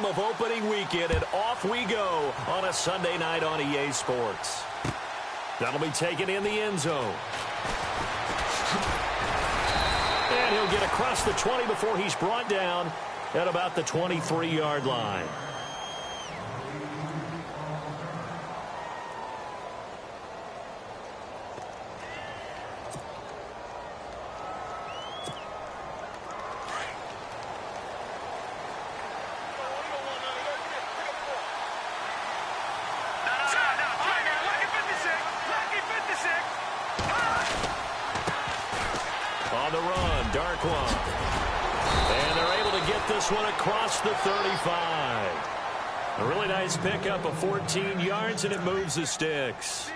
game of opening weekend, and off we go on a Sunday night on EA Sports. That'll be taken in the end zone. And he'll get across the 20 before he's brought down at about the 23-yard line. One across the 35. A really nice pickup of 14 yards, and it moves the sticks.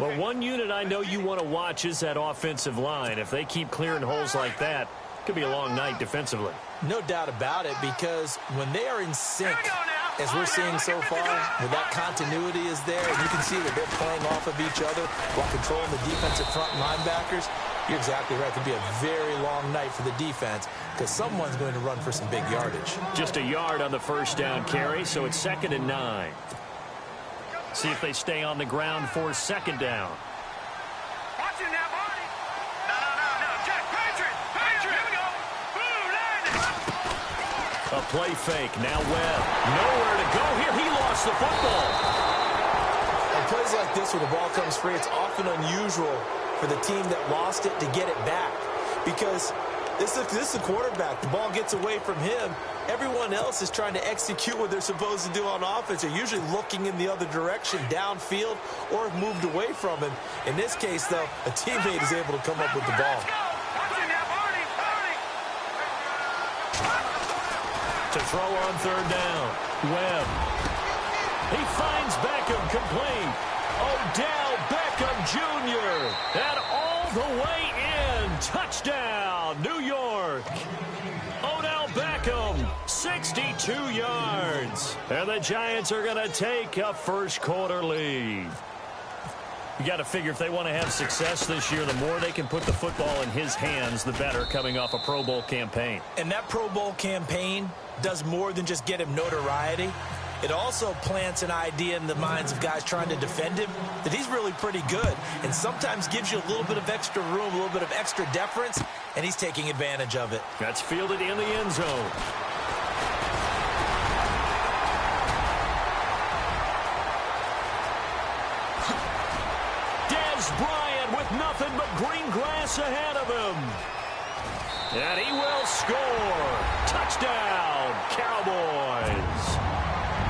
Well, one unit I know you want to watch is that offensive line. If they keep clearing holes like that, it could be a long night defensively. No doubt about it, because when they are in sync, as we're seeing so far, where that continuity is there, and you can see that they're playing off of each other while controlling the defensive front linebackers, you're exactly right. It could be a very long night for the defense because someone's going to run for some big yardage. Just a yard on the first down carry, so it's 2nd and 9. See if they stay on the ground for 2nd down. Watch it now, Marty. No. Jack, Patriot. Here we go. Boom, line. A play fake. Now Webb. Nowhere to go here. He lost the football. On plays like this where the ball comes free, it's often unusual for the team that lost it to get it back, because this is the quarterback. The ball gets away from him. Everyone else is trying to execute what they're supposed to do on offense. They're usually looking in the other direction, downfield, or have moved away from him. In this case, though, a teammate is able to come up with the ball. To throw on 3rd down. Webb. He finds Beckham complete. Odell Beckham Jr. And all the way in. Touchdown, New York. Odell Beckham, 62 yards. And the Giants are going to take a first quarter lead. You got to figure if they want to have success this year, the more they can put the football in his hands, the better, coming off a Pro Bowl campaign. And that Pro Bowl campaign does more than just get him notoriety. It also plants an idea in the minds of guys trying to defend him that he's really pretty good, and sometimes gives you a little bit of extra room, a little bit of extra deference, and he's taking advantage of it. That's fielded in the end zone. Dez Bryant with nothing but green grass ahead of him. And he will score. Touchdown, Cowboys.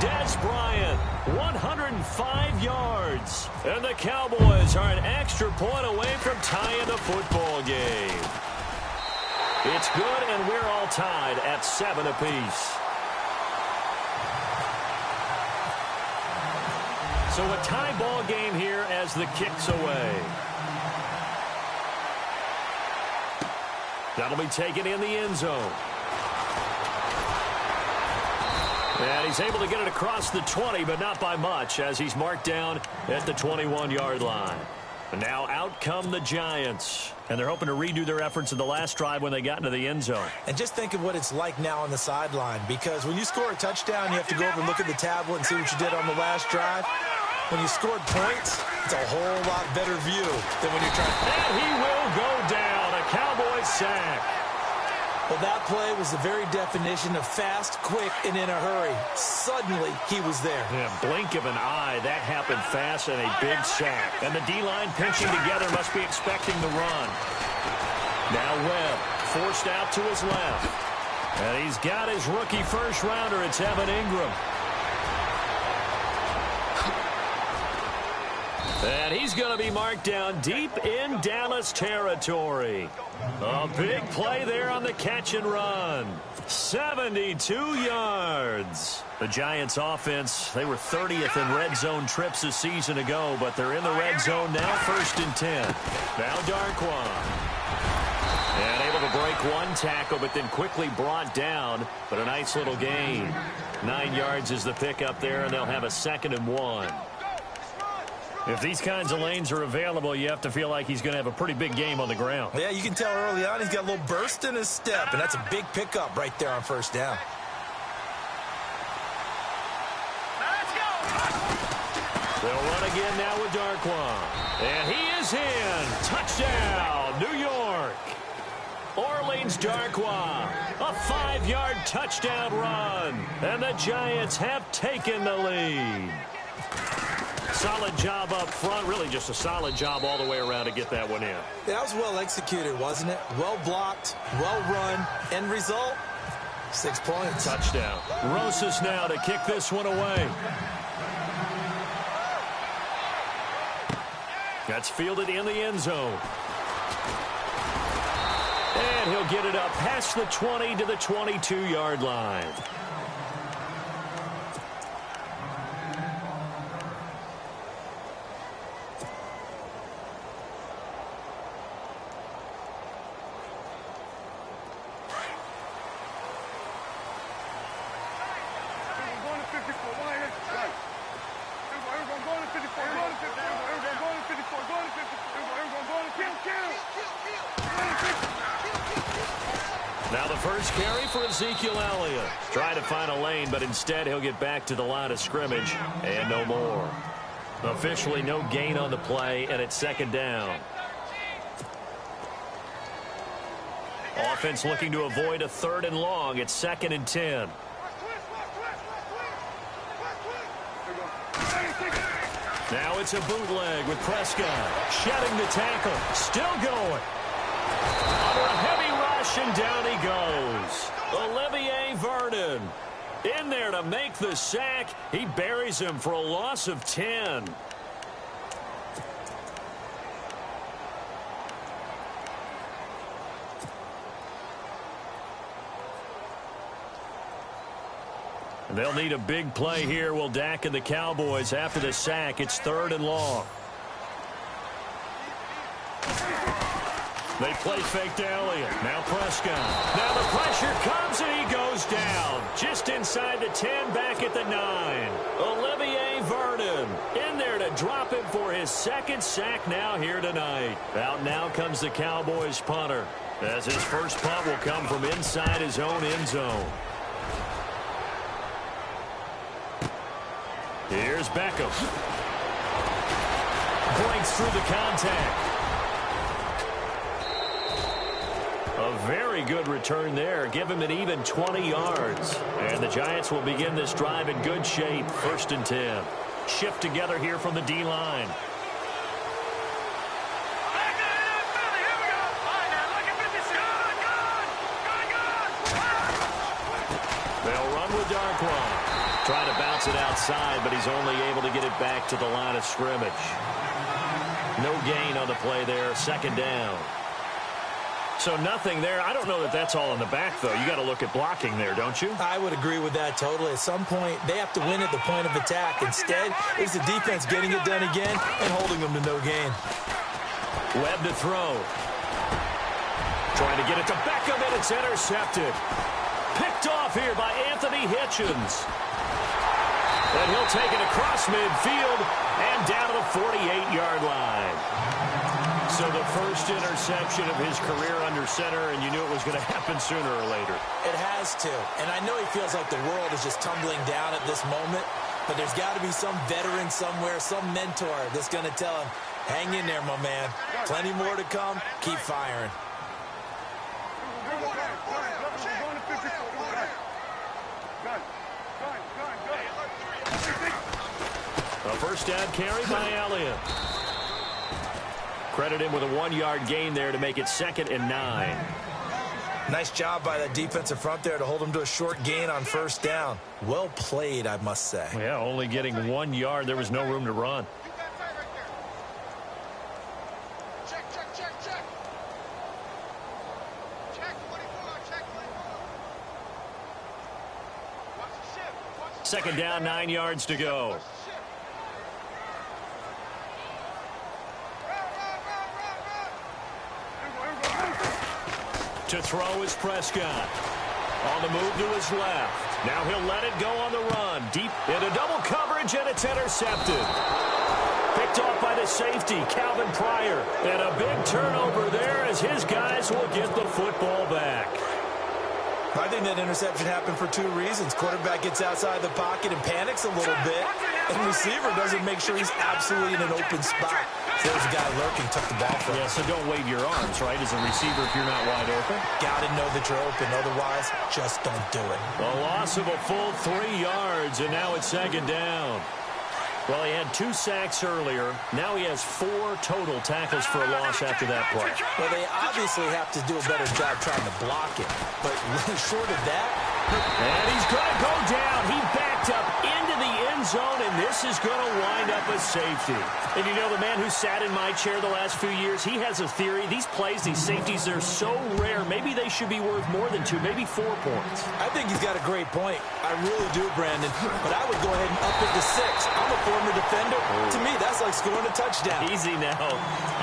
Dez Bryant, 105 yards. And the Cowboys are an extra point away from tying the football game. It's good, and we're all tied at 7 apiece. So a tie ball game here as the kick's away. That'll be taken in the end zone. And he's able to get it across the 20, but not by much, as he's marked down at the 21-yard line. And now out come the Giants. And they're hoping to redo their efforts in the last drive when they got into the end zone. And just think of what it's like now on the sideline, because when you score a touchdown, you have to go over and look at the tablet and see what you did on the last drive. When you scored points, it's a whole lot better view than when you're trying. And he will go down. A Cowboy sack. Well, that play was the very definition of fast, quick, and in a hurry. Suddenly, he was there. Yeah, blink of an eye. That happened fast, and a big sack. And the D-line pinching together must be expecting the run. Now Webb forced out to his left. And he's got his rookie first-rounder. It's Evan Ingram. And he's going to be marked down deep in Dallas territory. A big play there on the catch and run. 72 yards. The Giants offense, they were 30th in red zone trips a season ago, but they're in the red zone now, 1st and 10. Now Darquan. And able to break one tackle, but then quickly brought down. But a nice little gain. 9 yards is the pickup there, and they'll have a 2nd and 1. If these kinds of lanes are available, you have to feel like he's going to have a pretty big game on the ground. Yeah, you can tell early on he's got a little burst in his step, and that's a big pickup right there on 1st down. They'll run again now with Darquan. And he is in. Touchdown, New York. Orleans Darquan, a 5-yard touchdown run. And the Giants have taken the lead. Solid job up front. Really just a solid job all the way around to get that one in. That was well executed, wasn't it? Well blocked, well run. End result, 6 points. Touchdown. Rosas now to kick this one away. That's fielded in the end zone. And he'll get it up past the 20 to the 22-yard line. Now the first carry for Ezekiel Elliott. Trying to find a lane, but instead he'll get back to the line of scrimmage and no more. Officially no gain on the play, and it's second down. Offense looking to avoid a 3rd and long. It's 2nd and 10. Now it's a bootleg with Prescott. Shedding the tackle. Still going. Under a heavy rush, and down he goes. Olivier Vernon in there to make the sack. He buries him for a loss of 10. They'll need a big play here. Will Dak and the Cowboys after the sack. It's 3rd and long. They play fake to Elliott. Now Prescott. Now the pressure comes, and he goes down. Just inside the 10, back at the 9. Olivier Vernon in there to drop him for his 2nd sack now here tonight. Out now comes the Cowboys punter, as his first punt will come from inside his own end zone. Here's Beckham. Breaks through the contact. A very good return there. Give him an even 20 yards. And the Giants will begin this drive in good shape. 1st and 10. Shift together here from the D-line. They'll run with Darquan. Trying to bounce it outside, but he's only able to get it back to the line of scrimmage. No gain on the play there. 2nd down. So nothing there. I don't know that that's all in the back, though. You got to look at blocking there, don't you? I would agree with that totally. At some point, they have to win at the point of attack. Instead, it's the defense getting it done again and holding them to no gain. Webb to throw. Trying to get it to Beckham, and it's intercepted. Picked off here by Anthony Hitchens. And he'll take it across midfield and down to the 48-yard line. So the first interception of his career under center, and you knew it was going to happen sooner or later. It has to. And I know he feels like the world is just tumbling down at this moment, but there's got to be some veteran somewhere, some mentor that's going to tell him, hang in there, my man. Plenty more to come. Keep firing. A first down carry by Elliott. Credit him with a 1-yard gain there to make it 2nd and 9. Nice job by that defensive front there to hold him to a short gain on 1st down. Well played, I must say. Yeah, only getting 1 yard. There was no room to run. Check. Check 24, check 24. Watch the shift. 2nd down, 9 yards to go. To throw is Prescott. On the move to his left. Now he'll let it go on the run. Deep into double coverage, and it's intercepted. Picked off by the safety, Calvin Pryor. And a big turnover there as his guys will get the football back. I think that interception happened for two reasons. Quarterback gets outside the pocket and panics a little bit, and receiver doesn't make sure he's absolutely in an open spot. So there's a guy lurking, took the ball from him. Yeah, so don't wave your arms, right, as a receiver if you're not wide open. Got to know that you're open. Otherwise, just don't do it. A loss of a full 3 yards, and now it's second down. Well, he had 2 sacks earlier. Now he has 4 total tackles for a loss after that play. Well, they obviously have to do a better job trying to block it. But short of that... And he's going to go down. He backed up into the end zone, and this is going to wind up a safety. And you know, the man who sat in my chair the last few years, he has a theory. These plays, these safeties, they're so rare. Maybe they should be worth more than 2, maybe 4 points. I think he's got a great point. I really do, Brandon. But I would go ahead and up it to 6. I'm a former defender. To me, that's like scoring a touchdown. Easy now.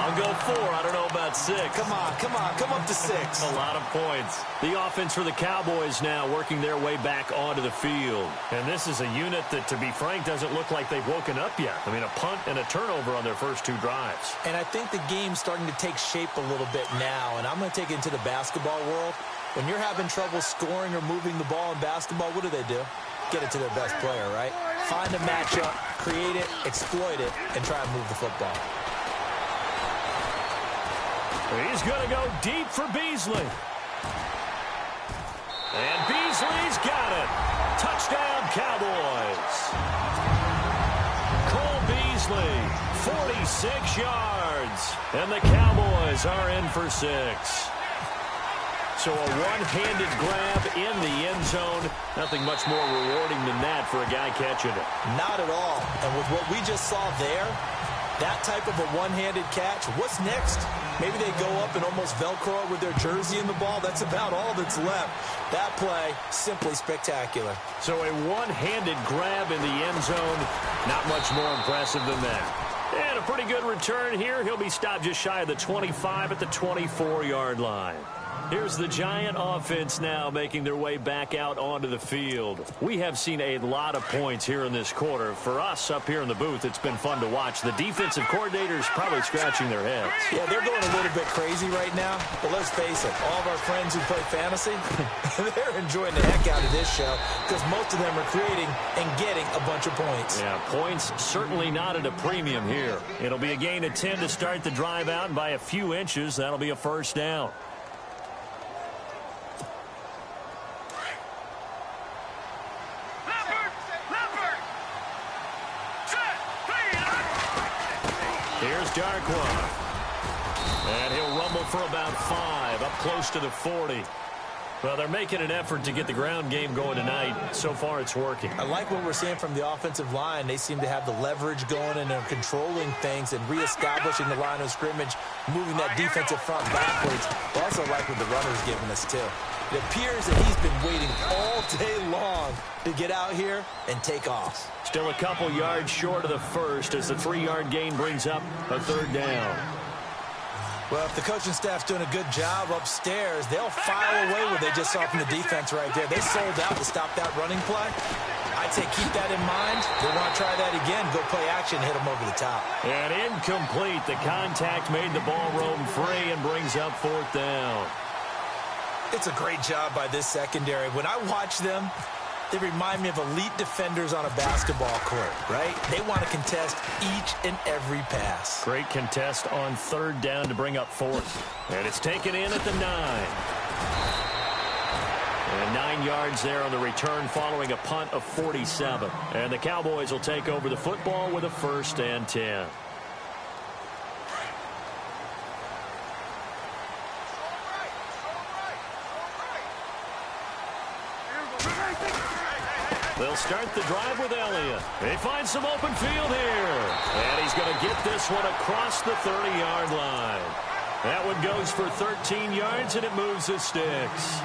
I'll go 4. I don't know about 6. Come on. Come up to 6. A lot of points. The offense for the Cowboys now working their way back onto the field. And this is a unit that, to be frank, doesn't look like they've woken up yet. I mean, a punt and a turnover on their first 2 drives. And I think the game's starting to take shape a little bit now. And I'm going to take it into the basketball world. When you're having trouble scoring or moving the ball in basketball, what do? Get it to their best player, right? Find a matchup, create it, exploit it, and try and move the football. He's going to go deep for Beasley. And Beasley's got it. Touchdown, Cowboys. Cole Beasley, 46 yards. And the Cowboys are in for 6. So a one-handed grab in the end zone. Nothing much more rewarding than that for a guy catching it. Not at all. And with what we just saw there, that type of a one-handed catch, what's next? Maybe they go up and almost Velcro with their jersey in the ball. That's about all that's left. That play, simply spectacular. So a one-handed grab in the end zone. Not much more impressive than that. And a pretty good return here. He'll be stopped just shy of the 25 at the 24-yard line. Here's the Giant offense now making their way back out onto the field. We have seen a lot of points here in this quarter. For us up here in the booth, it's been fun to watch. The defensive coordinators probably scratching their heads. Yeah, they're going a little bit crazy right now. But let's face it, all of our friends who play fantasy, they're enjoying the heck out of this show because most of them are creating and getting a bunch of points. Yeah, points certainly not at a premium here. It'll be a gain of 10 to start the drive out, and by a few inches, that'll be a first down. Here's Darkwa. And he'll rumble for about 5, up close to the 40. Well, they're making an effort to get the ground game going tonight. So far, it's working. I like what we're seeing from the offensive line. They seem to have the leverage going, and they're controlling things and reestablishing the line of scrimmage, moving that defensive front backwards. I also like what the runner's giving us, too. It appears that he's been waiting all day long to get out here and take off. Still a couple yards short of the first as the 3-yard gain brings up a third down. Well, if the coaching staff's doing a good job upstairs, they'll file away what they just saw from the defense right there. They sold out to stop that running play. I'd say keep that in mind. They want to try that again. Go play action, hit them over the top. And incomplete. The contact made the ball roam free and brings up 4th down. It's a great job by this secondary. When I watch them, they remind me of elite defenders on a basketball court, right? They want to contest each and every pass. Great contest on 3rd down to bring up 4th. And it's taken in at the 9. And 9 yards there on the return following a punt of 47. And the Cowboys will take over the football with a 1st and 10. They'll start the drive with Elliott. They find some open field here. And he's going to get this one across the 30-yard line. That one goes for 13 yards, and it moves the sticks.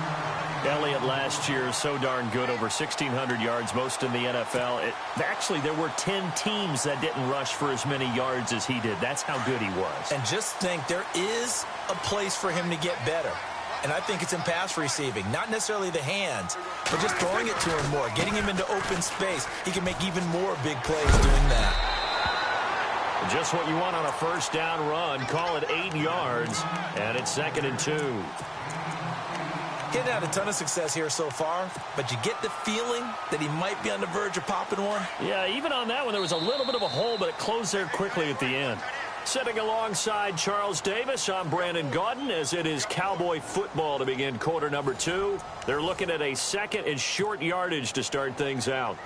Elliott last year so darn good, over 1,600 yards, most in the NFL. Actually, there were 10 teams that didn't rush for as many yards as he did. That's how good he was. And just think, there is a place for him to get better. And I think it's in pass receiving. Not necessarily the hands, but just throwing it to him more, getting him into open space. He can make even more big plays doing that. Just what you want on a 1st down run. Call it 8 yards, and it's 2nd and 2. Getting had a ton of success here so far, but you get the feeling that he might be on the verge of popping one. Yeah, even on that one, there was a little bit of a hole, but it closed there quickly at the end. Sitting alongside Charles Davis, I'm Brandon Gaudin, as it is Cowboy football to begin quarter number 2. They're looking at a second and short yardage to start things out.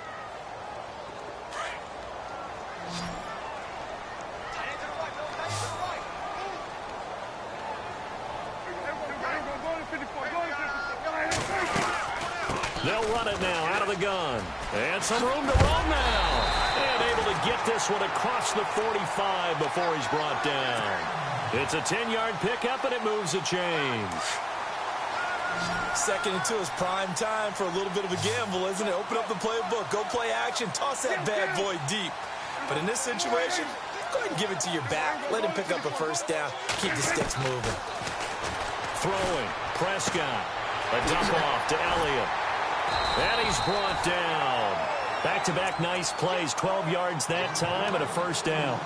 They'll run it now out of the gun. And some room to roam now. And able to get this one across the 45 before he's brought down. It's a 10-yard pickup, and it moves the chains. 2nd and 2 is prime time for a little bit of a gamble, isn't it? Open up the playbook, go play action, toss that bad boy deep. But in this situation, go ahead and give it to your back. Let him pick up a first down. Keep the sticks moving. Throwing. Prescott. A dump off to Elliott. And he's brought down. Back-to-back nice plays. 12 yards that time and a first down.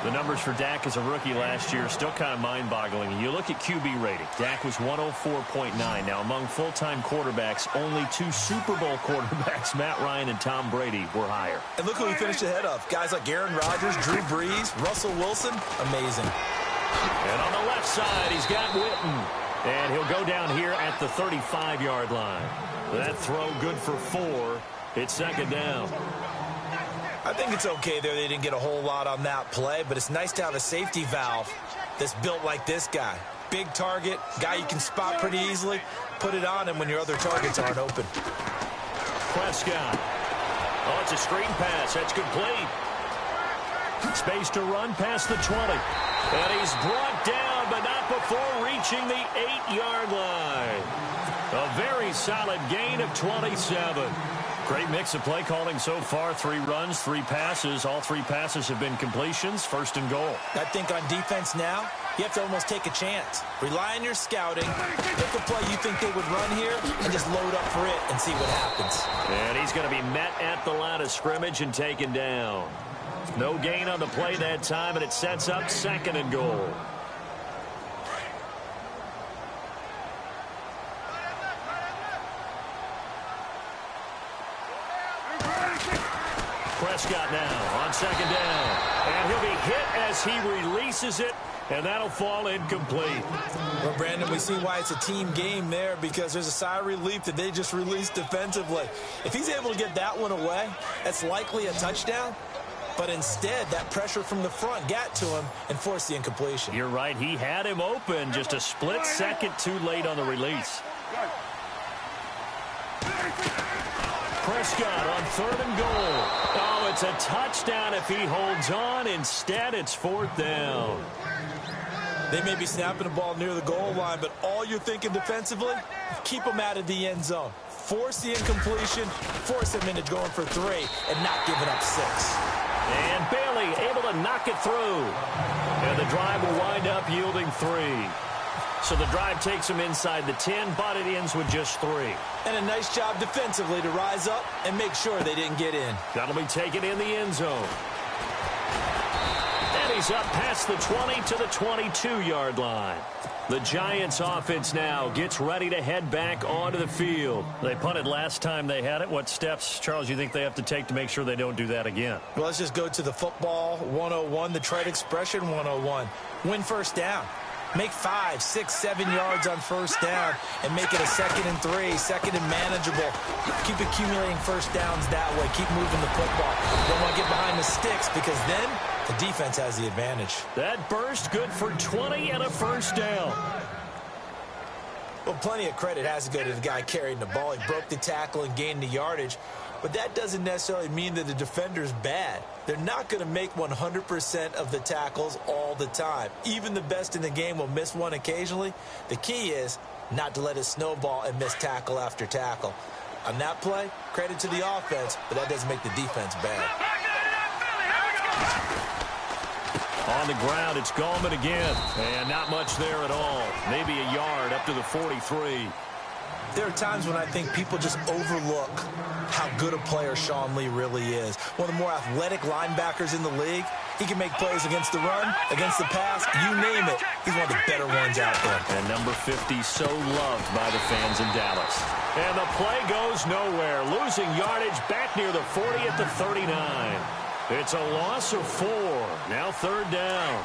The numbers for Dak as a rookie last year are still kind of mind-boggling. You look at QB rating. Dak was 104.9. Now, among full-time quarterbacks, only 2 Super Bowl quarterbacks, Matt Ryan and Tom Brady, were higher. And look who he finished ahead of. Guys like Aaron Rodgers, Drew Brees, Russell Wilson. Amazing. And on the left side, he's got Witten. And he'll go down here at the 35-yard line. That throw good for 4. It's 2nd down. I think it's okay there. They didn't get a whole lot on that play, but it's nice to have a safety valve that's built like this guy. Big target, guy you can spot pretty easily. Put it on him when your other targets aren't open. Prescott. Oh, it's a screen pass. That's complete. Space to run past the 20. And he's brought down, but not before reaching the 8-yard line. A very solid gain of 27. Great mix of play calling so far. 3 runs, 3 passes. All 3 passes have been completions. 1st and goal. I think on defense now, you have to almost take a chance. Rely on your scouting. Pick a play you think they would run here and just load up for it and see what happens. And he's going to be met at the line of scrimmage and taken down. No gain on the play that time, and it sets up 2nd and goal. Prescott now on 2nd down. And he'll be hit as he releases it, and that'll fall incomplete. Well, Brandon, we see why it's a team game there, because there's a sigh of relief that they just released defensively. If he's able to get that one away, that's likely a touchdown. But instead, that pressure from the front got to him and forced the incompletion. You're right. He had him open, just a split second too late on the release. Prescott on 3rd and goal. Oh, it's a touchdown if he holds on. Instead, it's 4th down. They may be snapping the ball near the goal line, but all you're thinking defensively, keep them out of the end zone. Force the incompletion, force them into going for 3, and not giving up 6. And Bailey able to knock it through. And the drive will wind up yielding 3. So the drive takes them inside the 10, but it ends with just 3. And a nice job defensively to rise up and make sure they didn't get in. That'll be taken in the end zone. And he's up past the 20 to the 22-yard line. The Giants offense now gets ready to head back onto the field. They punted last time they had it. What steps, Charles, you think they have to take to make sure they don't do that again? Well, let's just go to the football 101, the trade expression 101. Win first down. Make 5, 6, 7 yards on first down and make it a 2nd and 3, 2nd and manageable. Keep accumulating first downs that way. Keep moving the football. Don't want to get behind the sticks, because then the defense has the advantage. That burst good for 20 and a first down. Well, plenty of credit has to go to the guy carrying the ball. He broke the tackle and gained the yardage. But that doesn't necessarily mean that the defender's bad. They're not going to make 100% of the tackles all the time. Even the best in the game will miss one occasionally. The key is not to let it snowball and miss tackle after tackle. On that play, credit to the offense, but that doesn't make the defense bad. On the ground, it's Gallman again. And not much there at all. Maybe a yard up to the 43. There are times when I think people just overlook how good a player Sean Lee really is. One of the more athletic linebackers in the league. He can make plays against the run, against the pass, you name it. He's one of the better ones out there. And number 50 so loved by the fans in Dallas. And the play goes nowhere, losing yardage back near the 40 at the 39. It's a loss of 4. Now third down.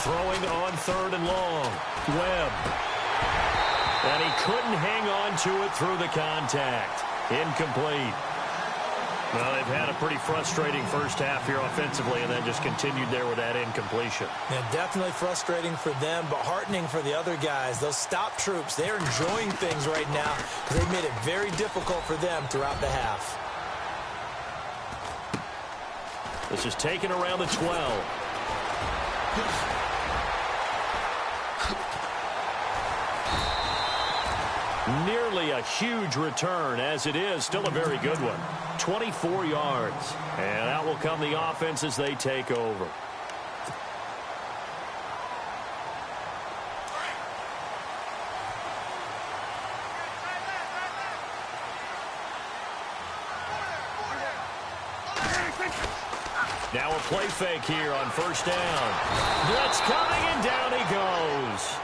Throwing on third and long. Webb. And he couldn't hang on to it through the contact. Incomplete. Well, they've had a pretty frustrating first half here offensively and then just continued there with that incompletion. Yeah, definitely frustrating for them, but heartening for the other guys. Those stop troops, they're enjoying things right now because they've made it very difficult for them throughout the half. This is taken around the 12. Nearly a huge return, as it is still a very good one. 24 yards. And out will come the offense as they take over. Now a play fake here on first down. Blitz coming, and down he goes.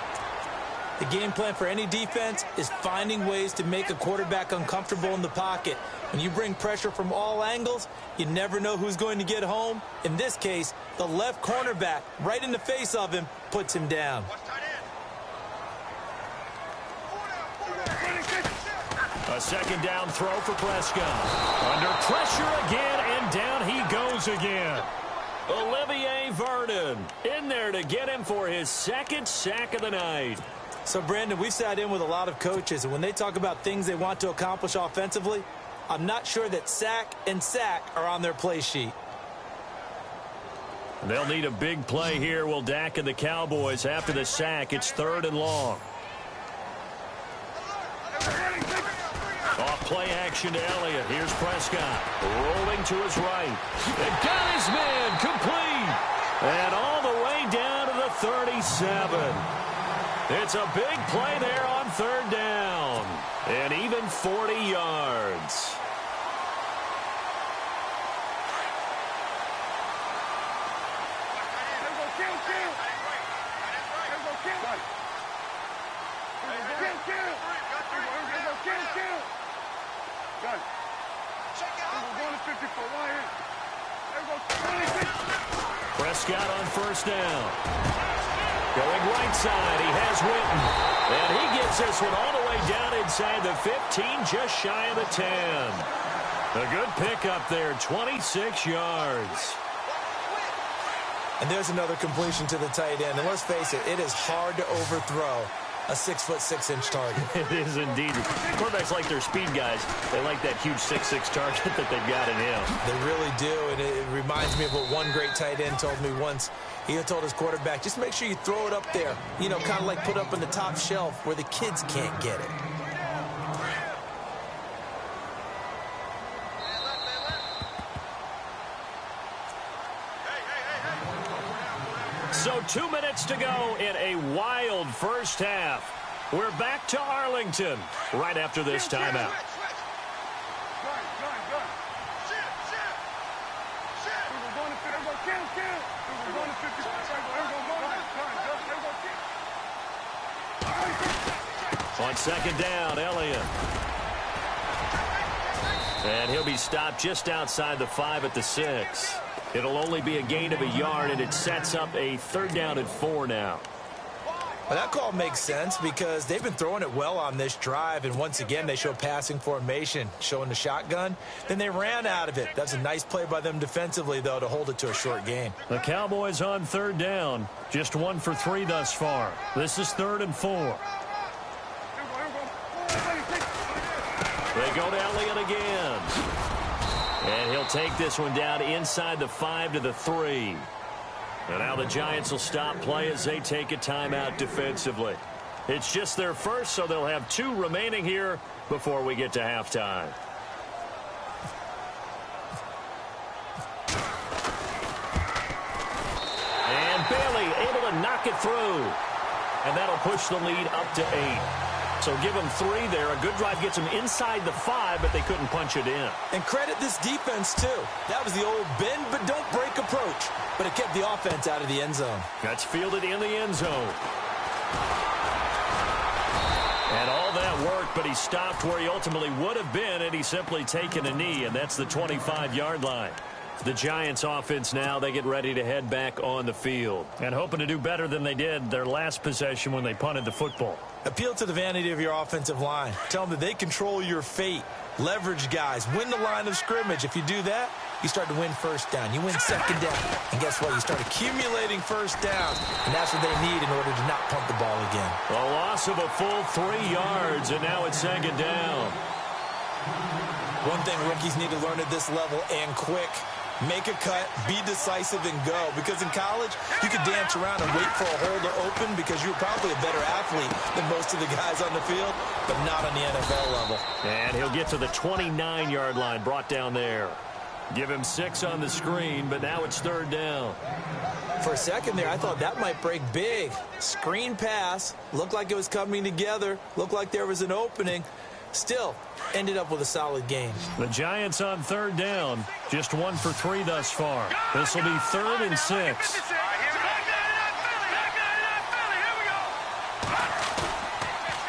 The game plan for any defense is finding ways to make a quarterback uncomfortable in the pocket. When you bring pressure from all angles, you never know who's going to get home. In this case, the left cornerback, right in the face of him, puts him down. A second down throw for Prescott. Under pressure again, and down he goes again. Olivier Vernon in there to get him for his second sack of the night. So, Brandon, we've sat in with a lot of coaches, and when they talk about things they want to accomplish offensively, I'm not sure that sack and sack are on their play sheet. They'll need a big play here, will Dak and the Cowboys. After the sack, it's third and long. Off play action to Elliott. Here's Prescott rolling to his right. And got his man complete. And all the way down to the 37. It's a big play there on third down. And even 40 yards. Prescott on first down. Going right side, he has Witten. And he gets this one all the way down inside the 15, just shy of the 10. A good pickup there, 26 yards. And there's another completion to the tight end. And let's face it, it is hard to overthrow a 6'6" target. It is indeed. Quarterbacks like their speed guys. They like that huge 6'6" target that they've got in him. They really do, and it reminds me of what one great tight end told me once. He had told his quarterback, just make sure you throw it up there, you know, kind of like put up on the top shelf where the kids can't get it. So 2 minutes to go in a wild first half. We're back to Arlington right after this timeout. On second down, Elliott. And he'll be stopped just outside the 5 at the 6. It'll only be a gain of a yard, and it sets up a third down and 4 now. Well, that call makes sense because they've been throwing it well on this drive, and once again they show passing formation, showing the shotgun. Then they ran out of it. That's a nice play by them defensively, though, to hold it to a short gain. The Cowboys on third down, just 1 for 3 thus far. This is third and 4. They go to Elliott again. And he'll take this one down inside the 5 to the 3. And now the Giants will stop play as they take a timeout defensively. It's just their first, so they'll have 2 remaining here before we get to halftime. And Bailey able to knock it through. And that'll push the lead up to 8. So give them 3 there. A good drive gets them inside the 5, but they couldn't punch it in. And credit this defense, too. That was the old bend but don't break approach. But it kept the offense out of the end zone. That's fielded in the end zone. And all that worked, but he stopped where he ultimately would have been, and he's simply taken a knee, and that's the 25-yard line. The Giants offense now, they get ready to head back on the field. And hoping to do better than they did their last possession when they punted the football. Appeal to the vanity of your offensive line. Tell them that they control your fate. Leverage guys. Win the line of scrimmage. If you do that, you start to win first down. You win second down. And guess what? You start accumulating first downs. And that's what they need in order to not punt the ball again. A loss of a full 3 yards, and now it's second down. One thing rookies need to learn at this level, and quick. Make a cut, be decisive, and go. Because in college, you could dance around and wait for a hole to open because you're probably a better athlete than most of the guys on the field, but not on the NFL level. And he'll get to the 29-yard line, brought down there. Give him 6 on the screen, but now it's third down. For a second there, I thought that might break big. Screen pass, looked like it was coming together, looked like there was an opening. Still, ended up with a solid gain. The Giants on third down, just 1 for 3 thus far. This will be 3rd and 6.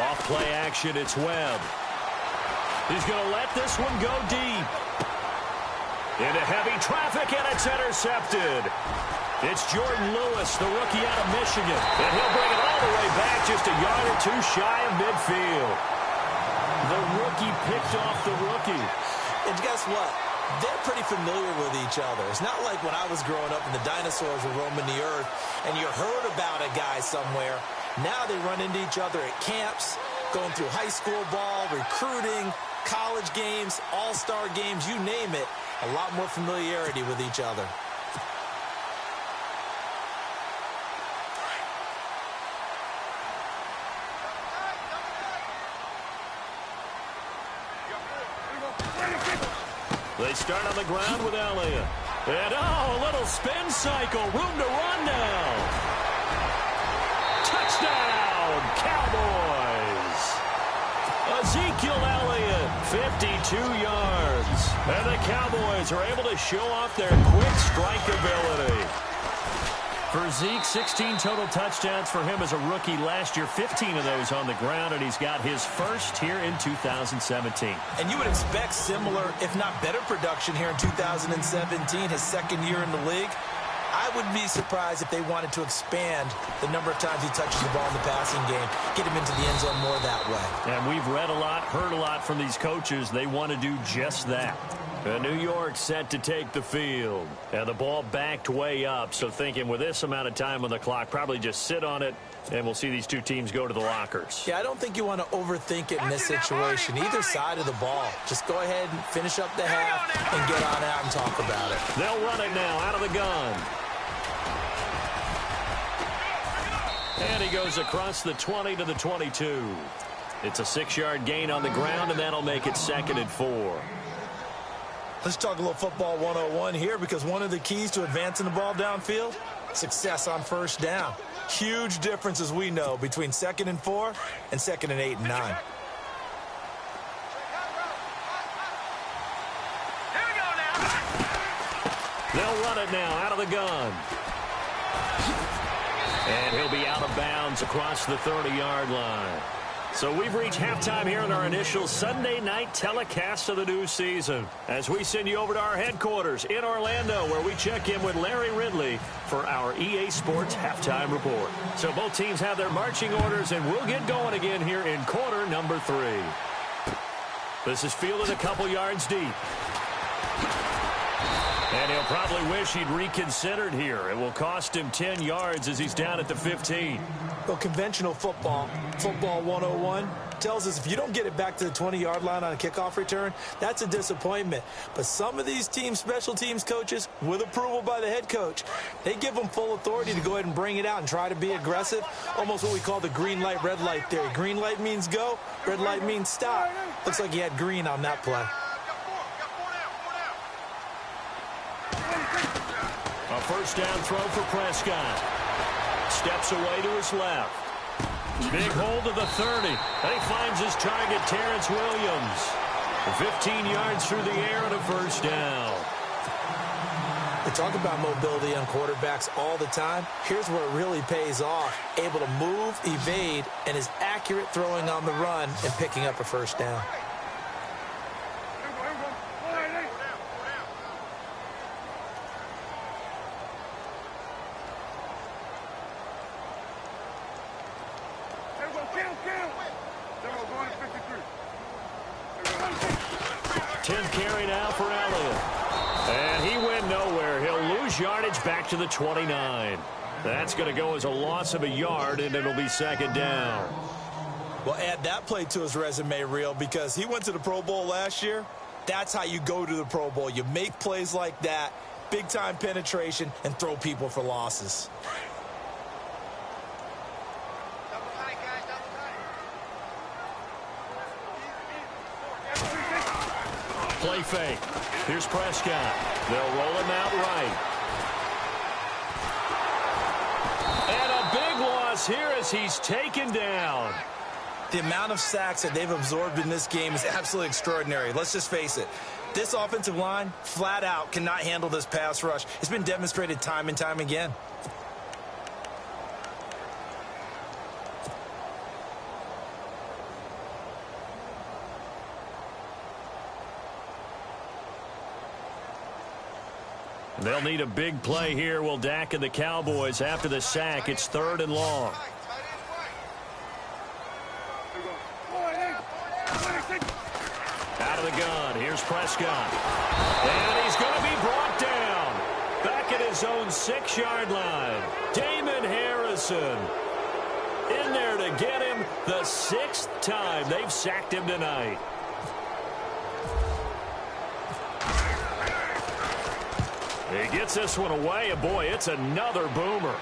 Off play action, it's Webb. He's going to let this one go deep. Into heavy traffic, and it's intercepted. It's Jordan Lewis, the rookie out of Michigan. And he'll bring it all the way back, just a yard or 2 shy of midfield. The rookie picked off the rookie. And guess what? They're pretty familiar with each other. It's not like when I was growing up and the dinosaurs were roaming the earth and you heard about a guy somewhere. Now they run into each other at camps, going through high school ball, recruiting, college games, all-star games, you name it. A lot more familiarity with each other. They start on the ground with Elliott. And, a little spin cycle. Room to run now. Touchdown, Cowboys. Ezekiel Elliott, 52 yards. And the Cowboys are able to show off their quick strike ability. For Zeke, 16 total touchdowns for him as a rookie last year, 15 of those on the ground, and he's got his first here in 2017. And you would expect similar, if not better, production here in 2017, his second year in the league. I wouldn't be surprised if they wanted to expand the number of times he touches the ball in the passing game, get him into the end zone more that way. And we've read a lot, heard a lot from these coaches. They want to do just that. New York set to take the field. And the ball backed way up, so thinking with this amount of time on the clock, probably just sit on it, and we'll see these two teams go to the lockers. Yeah, I don't think you want to overthink it in this situation. Either side of the ball. Just go ahead and finish up the half and get on out and talk about it. They'll run it now out of the gun. And he goes across the 20 to the 22. It's a 6-yard gain on the ground, and that'll make it 2nd and 4. Let's talk a little football 101 here, because one of the keys to advancing the ball downfield, success on first down. Huge difference, as we know, between 2nd and 4 and 2nd and 8 and 9. They'll run it now out of the gun. And he'll be out of bounds across the 30-yard line. So we've reached halftime here in our initial Sunday night telecast of the new season, as we send you over to our headquarters in Orlando, where we check in with Larry Ridley for our EA Sports halftime report. So both teams have their marching orders, and we'll get going again here in quarter number 3. This is fielded a couple yards deep. And he'll probably wish he'd reconsidered here. It will cost him 10 yards as he's down at the 15. Well, conventional football 101, tells us if you don't get it back to the 20-yard line on a kickoff return, that's a disappointment. But some of these teams, special teams coaches, with approval by the head coach, they give them full authority to go ahead and bring it out and try to be aggressive, almost what we call the green light, red light theory. Green light means go, red light means stop. Looks like he had green on that play. A first down throw for Prescott. Steps away to his left. Big hold of the 30. And he finds his target, Terrence Williams. 15 yards through the air and a first down. They talk about mobility on quarterbacks all the time. Here's where it really pays off. Able to move, evade, and is accurate throwing on the run and picking up a first down. Back to the 29. That's going to go as a loss of a yard, and it'll be second down. Well, add that play to his resume reel because he went to the Pro Bowl last year. That's how you go to the Pro Bowl. You make plays like that, big-time penetration, and throw people for losses. Play fake. Here's Prescott. They'll roll him out right. And a big loss here as he's taken down. The amount of sacks that they've absorbed in this game is absolutely extraordinary. Let's just face it. This offensive line, flat out, cannot handle this pass rush. It's been demonstrated time and time again. They'll need a big play here. Will Dak and the Cowboys after the sack. It's third and long. Out of the gun. Here's Prescott. And he's going to be brought down. Back at his own 6-yard line. Damon Harrison in there to get him the 6th time they've sacked him tonight. He gets this one away, and boy, it's another boomer.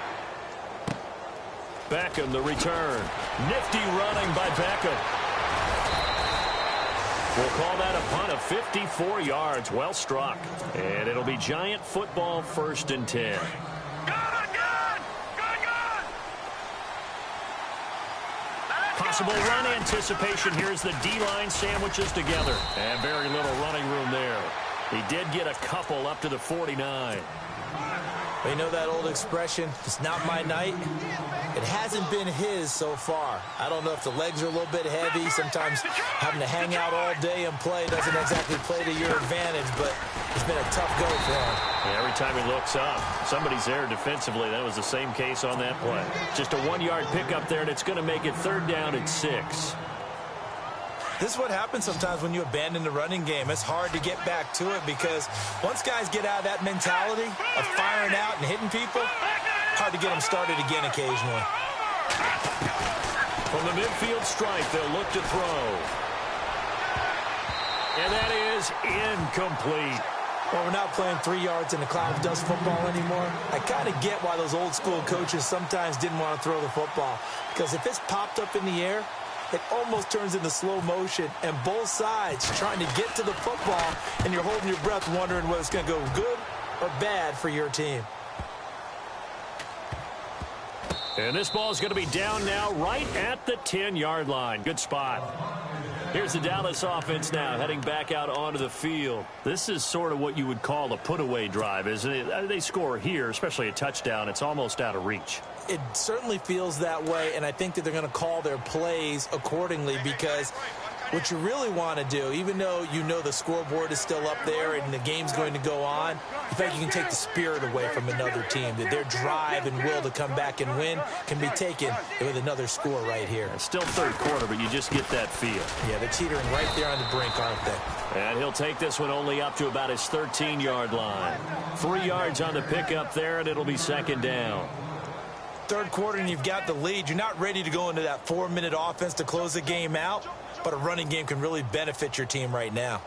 Beckham, the return. Nifty running by Beckham. We'll call that a punt of 54 yards. Well struck. And it'll be Giant football, 1st and 10. Possible run anticipation. Here's the D-line sandwiches together. And very little running room there. He did get a couple up to the 49. Well, you know that old expression, it's not my night? It hasn't been his so far. I don't know if the legs are a little bit heavy. Sometimes having to hang out all day and play doesn't exactly play to your advantage, but it's been a tough go for him. Yeah, every time he looks up, somebody's there defensively. That was the same case on that play. Just a 1-yard pickup there, and it's going to make it 3rd down and 6. This is what happens sometimes when you abandon the running game. It's hard to get back to it because once guys get out of that mentality of firing out and hitting people, hard to get them started again occasionally. From the midfield stripe, they'll look to throw. And that is incomplete. Well, we're not playing 3 yards in a cloud of dust football anymore. I kind of get why those old school coaches sometimes didn't want to throw the football. Because if it's popped up in the air, it almost turns into slow motion, and both sides trying to get to the football, and you're holding your breath wondering whether it's going to go good or bad for your team. And this ball is going to be down now right at the 10-yard line. Good spot. Here's the Dallas offense now heading back out onto the field. This is sort of what you would call a put-away drive, isn't it? They score here, especially a touchdown. It's almost out of reach. It certainly feels that way, and I think that they're going to call their plays accordingly because what you really want to do, even though you know the scoreboard is still up there and the game's going to go on, in fact, you can take the spirit away from another team, that their drive and will to come back and win can be taken with another score right here. It's still 3rd quarter, but you just get that feel. Yeah, they're teetering right there on the brink, aren't they? And he'll take this one only up to about his 13-yard line. 3 yards on the pickup there, and it'll be 2nd down. 3rd quarter, and you've got the lead. You're not ready to go into that 4-minute offense to close the game out, but a running game can really benefit your team right now.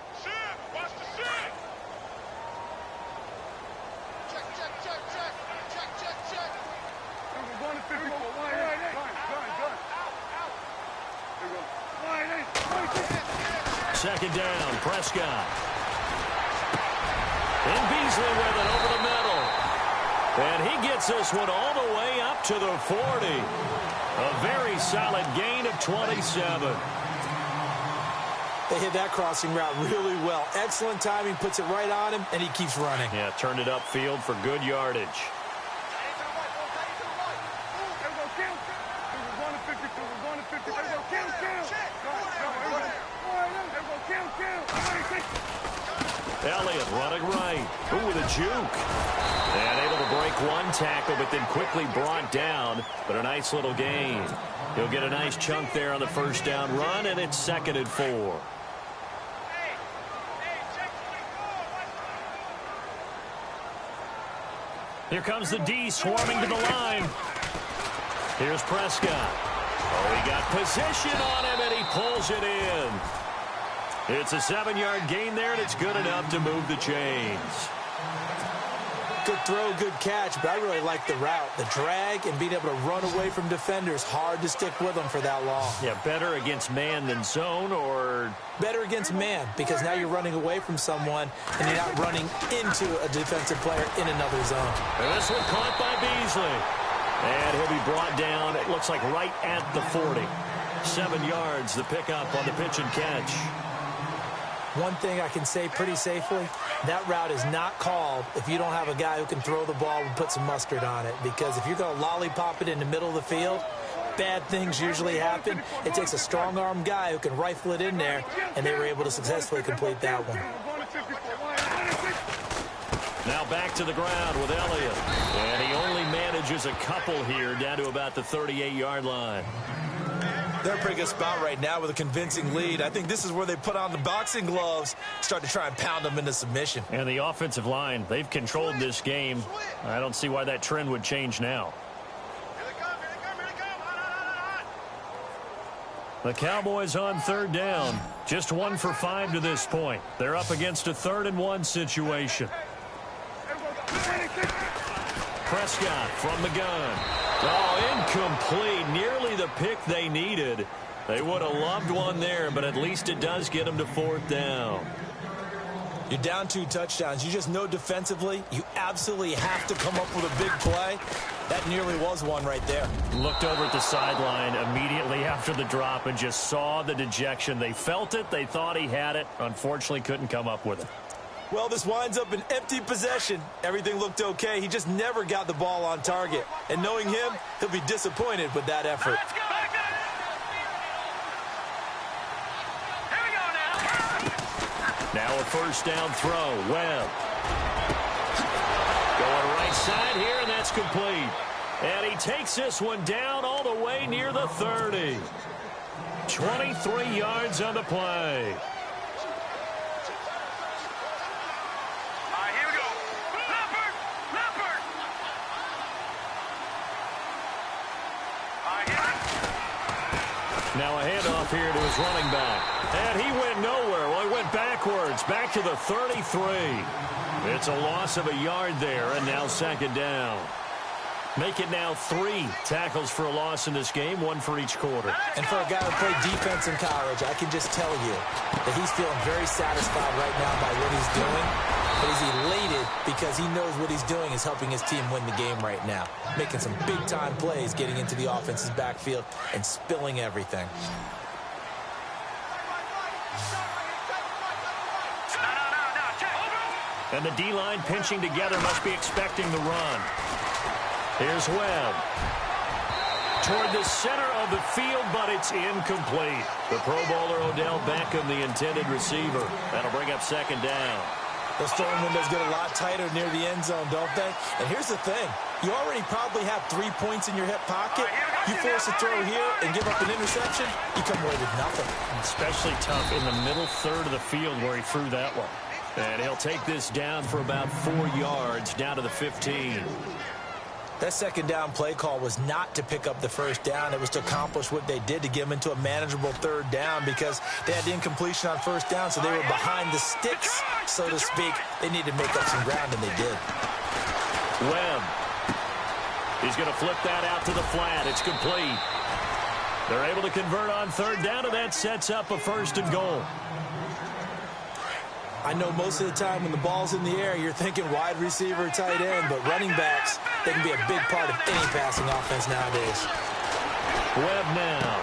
Second down, Prescott. And Beasley with it over the middle. And he gets this one all the way up to the 40. A very solid gain of 27. They hit that crossing route really well. Excellent timing, puts it right on him, and he keeps running. Yeah, turned it upfield for good yardage. Elliott running right. Ooh, with a juke. And able to break one tackle, but then quickly brought down. But a nice little gain. He'll get a nice chunk there on the first down run, and it's 2nd and 4. Here comes the D swarming to the line. Here's Prescott. Oh, he got position on him, and he pulls it in. It's a 7-yard gain there, and it's good enough to move the chains. Good throw, good catch, but I really like the route. The drag and being able to run away from defenders. Hard to stick with them for that long. Yeah, better against man than zone, or... Better against man, because now you're running away from someone, and you're not running into a defensive player in another zone. And this one caught by Beasley. And he'll be brought down, it looks like right at the 40. 7 yards, the pickup on the pitch and catch. One thing I can say pretty safely, that route is not called if you don't have a guy who can throw the ball and put some mustard on it. Because if you're going to lollipop it in the middle of the field, bad things usually happen. It takes a strong-arm guy who can rifle it in there, and they were able to successfully complete that one. Now back to the ground with Elliott. And he only manages a couple here down to about the 38-yard line. They're in a pretty good spot right now with a convincing lead. I think this is where they put on the boxing gloves, start to try and pound them into submission. And the offensive line, they've controlled this game. I don't see why that trend would change now. The Cowboys on 3rd down. Just 1 for 5 to this point. They're up against a 3rd and 1 situation. Prescott from the gun. Oh, incomplete. Nearly the pick they needed. They would have loved one there, but at least it does get them to 4th down. You're down 2 touchdowns. You just know defensively you absolutely have to come up with a big play. That nearly was one right there. Looked over at the sideline immediately after the drop and just saw the dejection. They felt it. They thought he had it. Unfortunately, couldn't come up with it. Well, this winds up an empty possession. Everything looked okay. He just never got the ball on target. And knowing him, he'll be disappointed with that effort. Now a first down throw. Webb. Going right side here, and that's complete. And he takes this one down all the way near the 30. 23 yards on the play. Now a handoff here to his running back. And he went nowhere. Well, he went backwards, back to the 33. It's a loss of a yard there, and now 2nd down. Make it now 3 tackles for a loss in this game, 1 for each quarter. And for a guy who played defense in college, I can just tell you that he's feeling very satisfied right now by what he's doing. But he's elated because he knows what he's doing is helping his team win the game right now. Making some big-time plays, getting into the offense's backfield, and spilling everything. And the D-line pinching together must be expecting the run. Here's Webb. Toward the center of the field, but it's incomplete. The Pro Bowler Odell Beckham, the intended receiver. That'll bring up 2nd down. Those throwing windows get a lot tighter near the end zone, don't they? And here's the thing. You already probably have 3 points in your hip pocket. You force a throw here and give up an interception, you come away with nothing. Especially tough in the middle third of the field where he threw that one. And he'll take this down for about 4 yards, down to the 15. That 2nd down play call was not to pick up the first down. It was to accomplish what they did, to get them into a manageable 3rd down, because they had the incompletion on 1st down, so they were behind the sticks, so to speak. They needed to make up some ground, and they did. Webb. He's going to flip that out to the flat. It's complete. They're able to convert on 3rd down, and that sets up a 1st and goal. I know most of the time when the ball's in the air, you're thinking wide receiver, tight end, but running backs, they can be a big part of any passing offense nowadays. Webb now.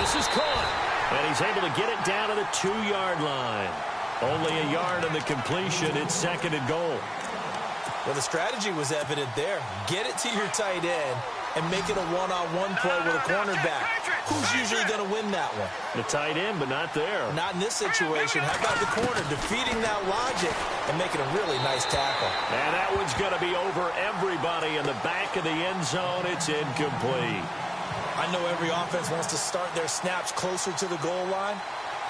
This is caught, and he's able to get it down to the 2-yard line. Only a yard on the completion. It's 2nd and goal. Well, the strategy was evident there. Get it to your tight end and make it a one-on-one play with a cornerback. Who's usually going to win that one? The tight end, but not there. Not in this situation. How about the corner defeating that logic and making a really nice tackle? And that one's going to be over everybody in the back of the end zone. It's incomplete. I know every offense wants to start their snaps closer to the goal line,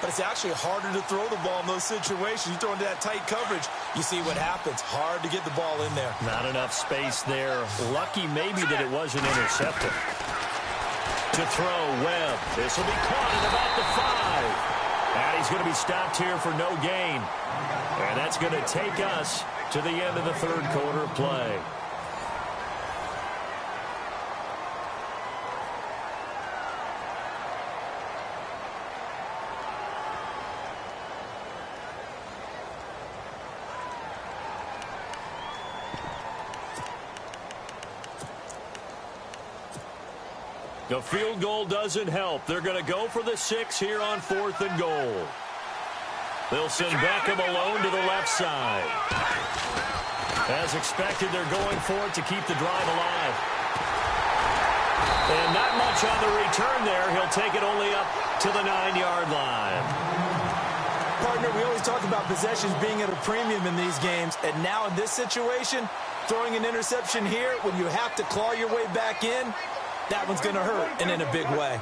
but it's actually harder to throw the ball in those situations. You throw into that tight coverage, you see what happens. Hard to get the ball in there. Not enough space there. Lucky maybe that it wasn't intercepted. To throw, Webb. This will be caught at about the 5. And he's going to be stopped here for no gain. And that's going to take us to the end of the 3rd quarter play. The field goal doesn't help. They're going to go for the 6 here on 4th and goal. They'll send Beckham alone to the left side. As expected, they're going for it to keep the drive alive. And not much on the return there. He'll take it only up to the 9-yard line. Partner, we always talk about possessions being at a premium in these games. And now in this situation, throwing an interception here when you have to claw your way back in, that one's going to hurt, and in a big way.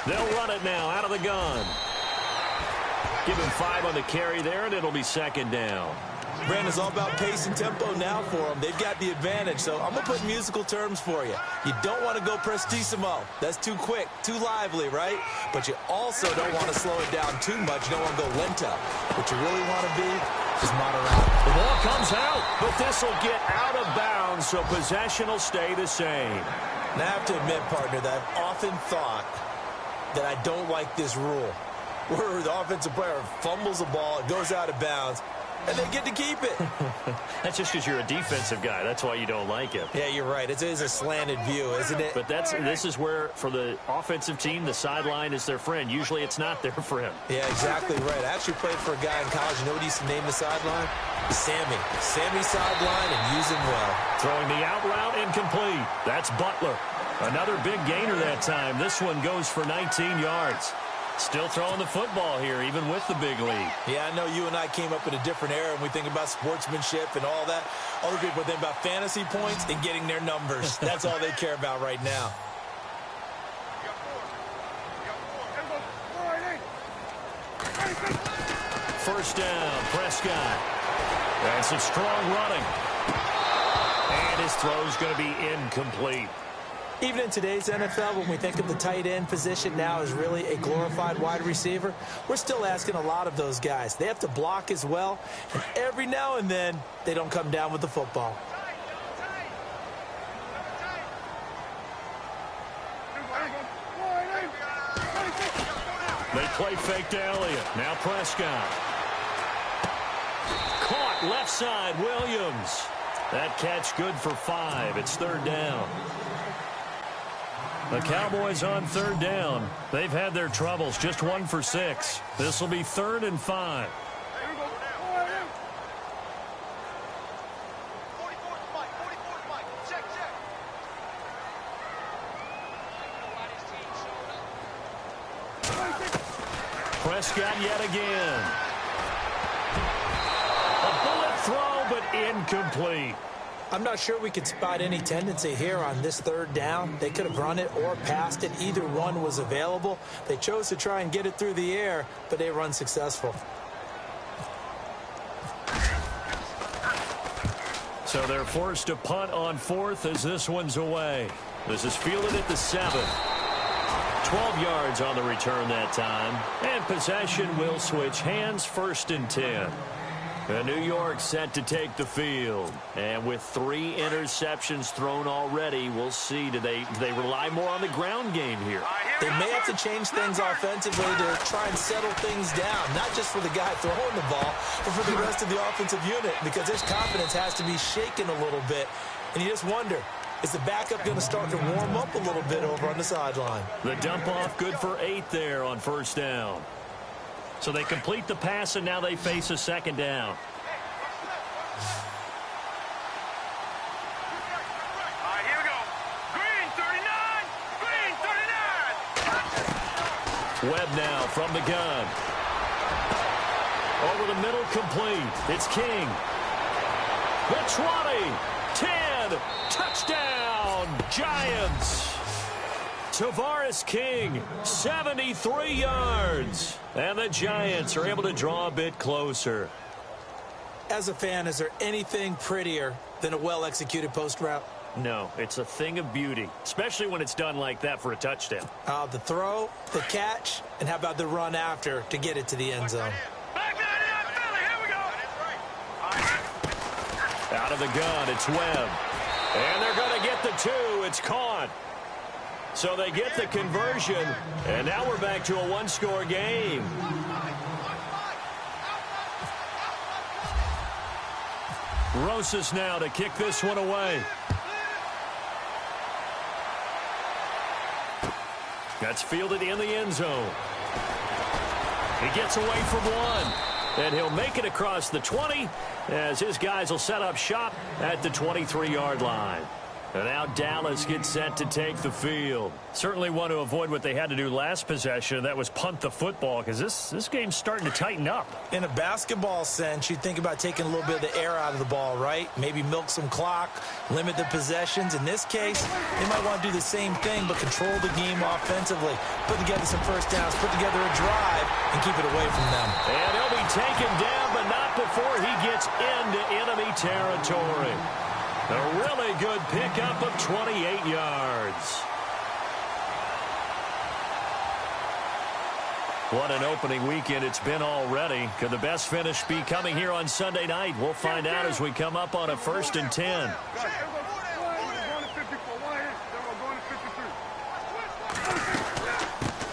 They'll run it now out of the gun. Give him 5 on the carry there, and it'll be 2nd down. Brandon, it's all about pace and tempo now for them. They've got the advantage, so I'm going to put musical terms for you. You don't want to go prestissimo. That's too quick, too lively, right? But you also don't want to slow it down too much. You don't want to go lento. What you really want to be is moderate. The ball comes out, but this will get out of bounds, so possession will stay the same. And I have to admit, partner, that I've often thought that I don't like this rule, where the offensive player fumbles the ball, it goes out of bounds, and they get to keep it. That's just because you're a defensive guy. That's why you don't like it. Yeah, you're right. It is a slanted view, isn't it? But this is where, for the offensive team, the sideline is their friend. Usually it's not their friend. Yeah, exactly right. I actually played for a guy in college. You know what he used to name the sideline? Sammy. Sammy sideline, and use him well. Throwing the out route incomplete. That's Butler. Another big gainer that time. This one goes for 19 yards. Still throwing the football here, even with the big lead. Yeah, I know you and I came up in a different era, and we think about sportsmanship and all that. Other people think about fantasy points and getting their numbers. That's all they care about right now. First down, Prescott. And some strong running. And his throw's going to be incomplete. Even in today's NFL, when we think of the tight end position now as really a glorified wide receiver, we're still asking a lot of those guys. They have to block as well, and every now and then, they don't come down with the football. They play fake to Elliott. Now Prescott. Caught left side, Williams. That catch good for 5. It's 3rd down. The Cowboys on 3rd down. They've had their troubles, just 1 for 6. This will be 3rd and 5. Prescott yet again. A bullet throw, but incomplete. I'm not sure we could spot any tendency here on this 3rd down. They could have run it or passed it. Either one was available. They chose to try and get it through the air, but they run successful. So they're forced to punt on 4th as this one's away. This is fielded at the 7. 12 yards on the return that time. And possession will switch hands, 1st and 10. And New York set to take the field. And with 3 interceptions thrown already, we'll see. Do they rely more on the ground game here? They may have to change things offensively to try and settle things down, not just for the guy throwing the ball, but for the rest of the offensive unit, because his confidence has to be shaken a little bit. And you just wonder, is the backup going to start to warm up a little bit over on the sideline? The dump off good for 8 there on first down. So they complete the pass, and now they face a second down. Here we go. Green 39. Green 39. Webb now from the gun. Over the middle, complete. It's King. The 20. 10. Touchdown, Giants. Tavares King, 73 yards. And the Giants are able to draw a bit closer. As a fan, is there anything prettier than a well-executed post route? No, it's a thing of beauty, especially when it's done like that for a touchdown. The throw, the catch, and how about the run after to get it to the end zone? Back that in, Philly. Here we go. Out of the gun, it's Webb. And they're going to get the 2. It's caught. So they get the conversion, and now we're back to a 1-score game. Rosas now to kick this one away. That's fielded in the end zone. He gets away from 1, and he'll make it across the 20 as his guys will set up shop at the 23-yard line. And now Dallas gets set to take the field. Certainly want to avoid what they had to do last possession. That was punt the football, because this game's starting to tighten up. In a basketball sense, you think about taking a little bit of the air out of the ball, right? Maybe milk some clock, limit the possessions. In this case, they might want to do the same thing, but control the game offensively. Put together some first downs, put together a drive, and keep it away from them. And he'll be taken down, but not before he gets into enemy territory. A really good pickup of 28 yards. What an opening weekend it's been already. Could the best finish be coming here on Sunday night? We'll find out as we come up on a 1st and 10.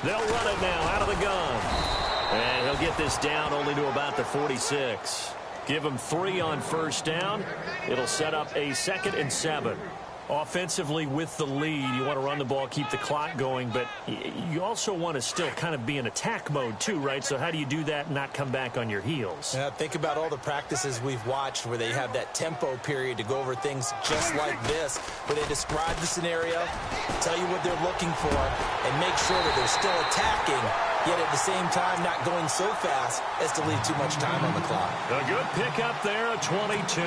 They'll run it now out of the gun. And he'll get this down only to about the 46. Give him 3 on first down. It'll set up a 2nd and 7. Offensively with the lead, you want to run the ball, keep the clock going, but you also want to still kind of be in attack mode too, right? So how do you do that and not come back on your heels? Yeah, think about all the practices we've watched where they have that tempo period to go over things just like this, where they describe the scenario, tell you what they're looking for, and make sure that they're still attacking, yet at the same time not going so fast as to leave too much time on the clock. A good pickup there, a 22.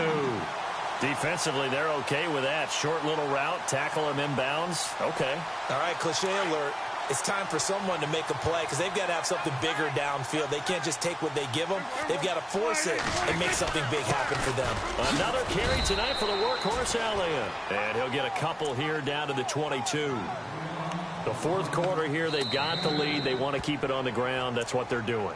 Defensively, they're okay with that. Short little route, tackle him inbounds. Okay. All right, cliche alert. It's time for someone to make a play because they've got to have something bigger downfield. They can't just take what they give them. They've got to force it and make something big happen for them. Another carry tonight for the workhorse, Elliott. And he'll get a couple here down to the 22. The 4th quarter here, they've got the lead. They want to keep it on the ground. That's what they're doing.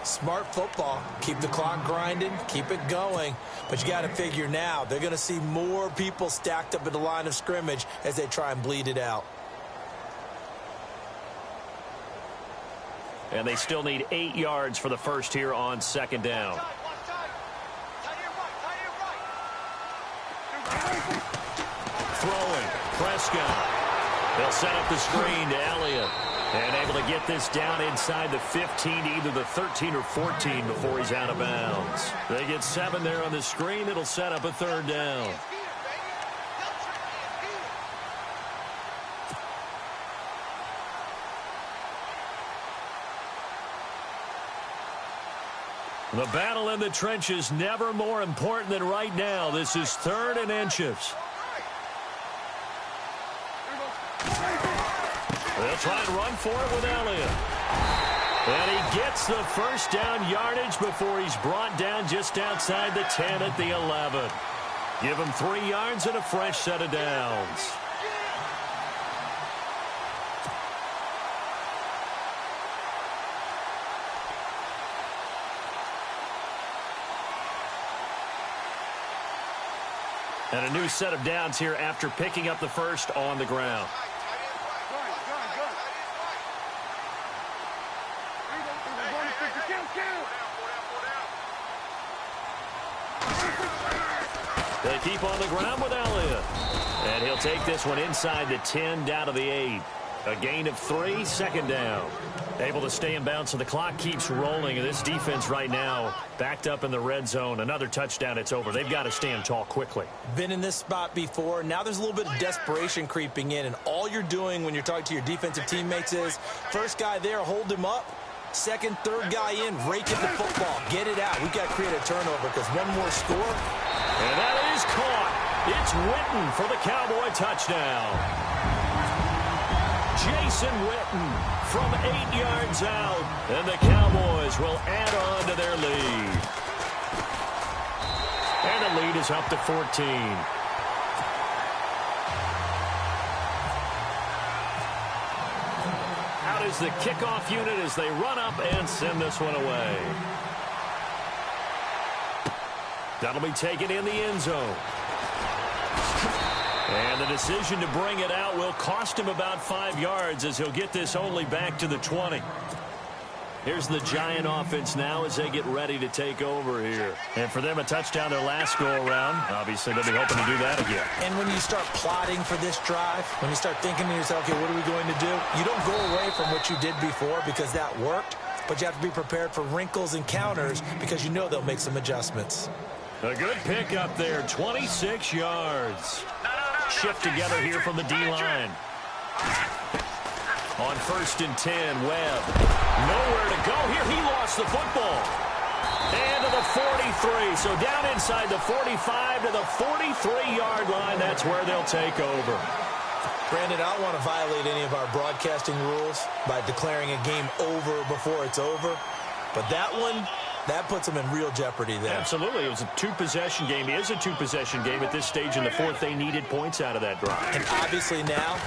Smart football. Keep the clock grinding, keep it going. But you got to figure now, they're going to see more people stacked up at the line of scrimmage as they try and bleed it out. And they still need 8 yards for the first here on 2nd down. Throwing, Prescott. They'll set up the screen to Elliott. And able to get this down inside the 15, either the 13 or 14 before he's out of bounds. They get 7 there on the screen. It'll set up a 3rd down. The battle in the trenches never more important than right now. This is 3rd and inches. They'll try and run for it with Elliott. And he gets the first down yardage before he's brought down just outside the 10 at the 11. Give him 3 yards and a fresh set of downs. And a new set of downs here after picking up the first on the ground. They keep on the ground with Elliott. And he'll take this one inside the 10, down to the 8. A gain of 3, second down. Able to stay in bounds, so the clock keeps rolling. And this defense right now backed up in the red zone. Another touchdown, it's over. They've got to stand tall quickly. Been in this spot before. Now there's a little bit of desperation creeping in. And all you're doing when you're talking to your defensive teammates is, first guy there, hold him up. Second, third guy in, rake it the football. Get it out. We've got to create a turnover because one more score. And that is caught. It's Witten for the Cowboy touchdown. Jason Witten from 8 yards out. And the Cowboys will add on to their lead. And the lead is up to 14. Out is the kickoff unit as they run up and send this one away. That'll be taken in the end zone. And the decision to bring it out will cost him about 5 yards as he'll get this only back to the 20. Here's the Giant offense now as they get ready to take over here. And for them, a touchdown their last go-around. Obviously, they'll be hoping to do that again. And when you start plotting for this drive, when you start thinking to yourself, okay, what are we going to do? You don't go away from what you did before because that worked, but you have to be prepared for wrinkles and counters because you know they'll make some adjustments. A good pick up there, 26 yards. Shift together here from the D-line. On 1st and 10, Webb. Nowhere to go here. He lost the football. And to the 43. So down inside the 45 to the 43-yard line. That's where they'll take over. Brandon, I don't want to violate any of our broadcasting rules by declaring a game over before it's over. But that one, that puts them in real jeopardy there. Absolutely. It was a two-possession game. It is a two-possession game at this stage in the fourth. They needed points out of that drive. And obviously now,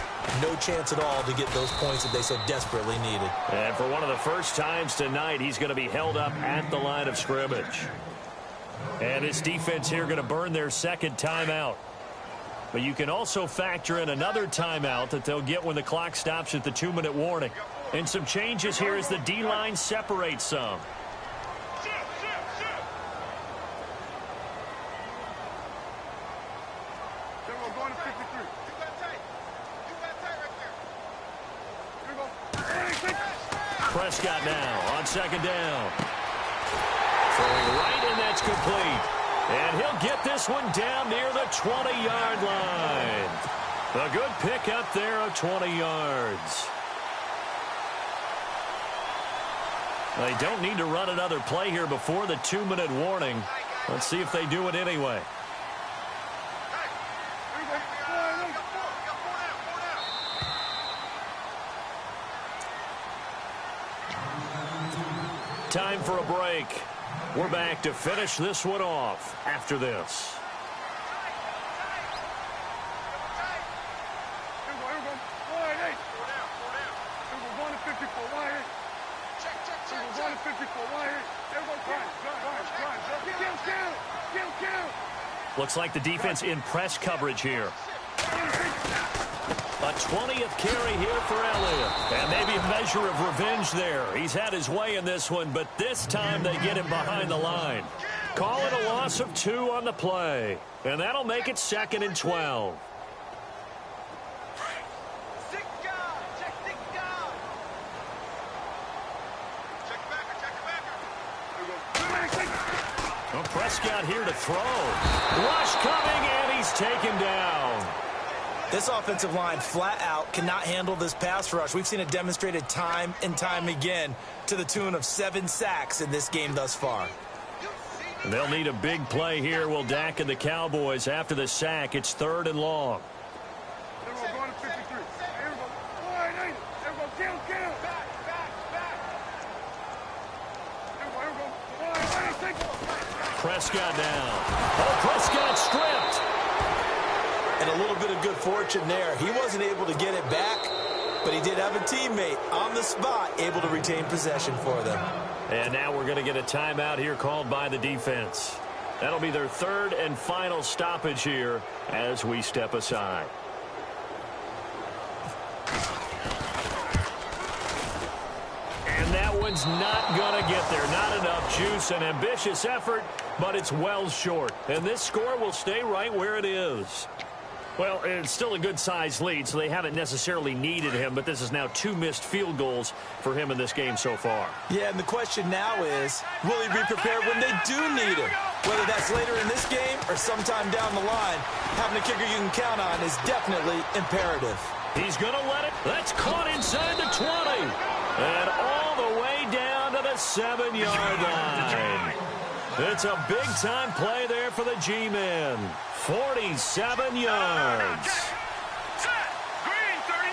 no chance at all to get those points that they so desperately needed. And for one of the first times tonight, he's going to be held up at the line of scrimmage. And his defense here going to burn their second timeout. But you can also factor in another timeout that they'll get when the clock stops at the 2-minute warning. And some changes here as the D-line separates some. Prescott now on second down. Throwing right, and that's complete. And he'll get this one down near the 20-yard line. A good pick up there of 20 yards. They don't need to run another play here before the 2-minute warning. Let's see if they do it anyway. Time for a break. We're back to finish this one off after this. Looks like the defense in press coverage here. A 20th carry here for Elliott. And maybe a measure of revenge there. He's had his way in this one, but this time they get him behind the line. Call it a loss of 2 on the play. And that'll make it 2nd and 12. Well, Prescott here to throw. Rush coming, and he's taken down. This offensive line flat out cannot handle this pass rush. We've seen it demonstrated time and time again to the tune of 7 sacks in this game thus far. They'll need a big play here. Will Dak and the Cowboys after the sack. It's 3rd and long. Prescott now. Oh, Prescott stripped. And a little bit of good fortune there. He wasn't able to get it back, but he did have a teammate on the spot able to retain possession for them. And now we're going to get a timeout here called by the defense. That'll be their third and final stoppage here as we step aside. And that one's not going to get there. Not enough juice. An ambitious effort, but it's well short. And this score will stay right where it is. Well, it's still a good-sized lead, so they haven't necessarily needed him, but this is now 2 missed field goals for him in this game so far. Yeah, and the question now is, will he be prepared when they do need him? Whether that's later in this game or sometime down the line, having a kicker you can count on is definitely imperative. He's going to let it. That's caught inside the 20. And all the way down to the 7-yard line. It's a big-time play there for the G-men. 47 yards. Set. Green, 39.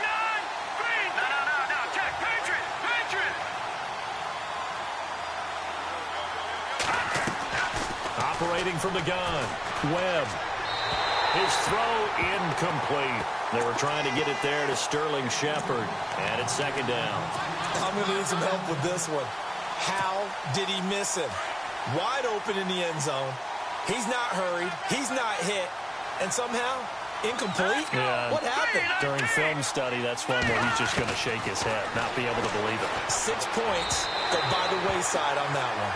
Green. No. Check. Patriot. Operating from the gun. Webb. His throw incomplete. They were trying to get it there to Sterling Shepard. And it's 2nd down. I'm going to need some help with this one. How did he miss him? Wide open in the end zone. He's not hurried. He's not hit. And somehow, incomplete? Yeah. What happened? During film study, that's one where he's just going to shake his head, not be able to believe it. 6 points go by the wayside on that one.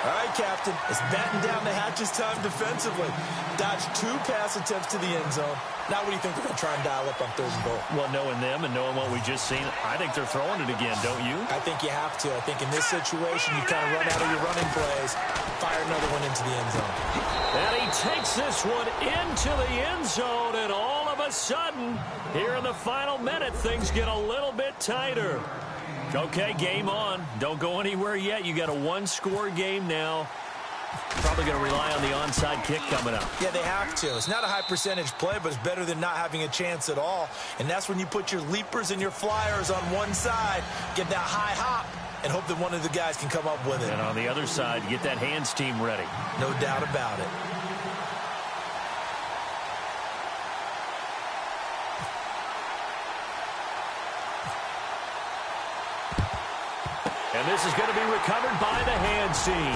All right, Captain. It's batten down the hatches time defensively. Dodged 2 pass attempts to the end zone. Now what do you think they're going to try and dial up on 3rd and goal? Well, knowing them and knowing what we just seen, I think they're throwing it again, don't you? I think you have to. I think in this situation, you kind of run out of your running plays, fire another one into the end zone. And he takes this one into the end zone, and all of a sudden, here in the final minute, things get a little bit tighter. Okay, game on. Don't go anywhere yet. You got a 1-score game now. Probably going to rely on the onside kick coming up. Yeah, they have to. It's not a high percentage play, but it's better than not having a chance at all. And that's when you put your leapers and your flyers on one side, get that high hop, and hope that one of the guys can come up with it. And on the other side, get that hands team ready. No doubt about it. And this is going to be recovered by the hands team.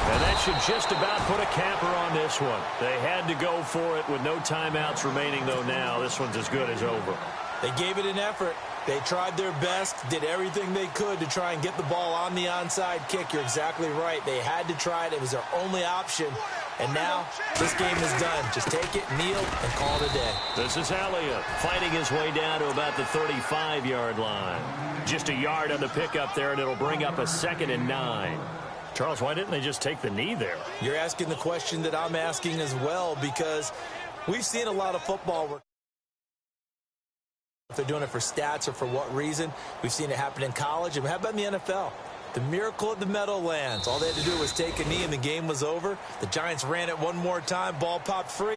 And that should just about put a capper on this one. They had to go for it with no timeouts remaining, though now. This one's as good as over. They gave it an effort. They tried their best, did everything they could to try and get the ball on the onside kick. You're exactly right. They had to try it. It was their only option. And now this game is done. Just take it, kneel, and call it a day. This is Elliott fighting his way down to about the 35-yard line. Just a yard on the pickup there, and it'll bring up a 2nd and 9. Charles, why didn't they just take the knee there? You're asking the question that I'm asking as well, because we've seen a lot of football where if they're doing it for stats or for what reason. We've seen it happen in college, and how about in the NFL? The miracle of the Meadowlands. All they had to do was take a knee, and the game was over. The Giants ran it one more time. Ball popped free.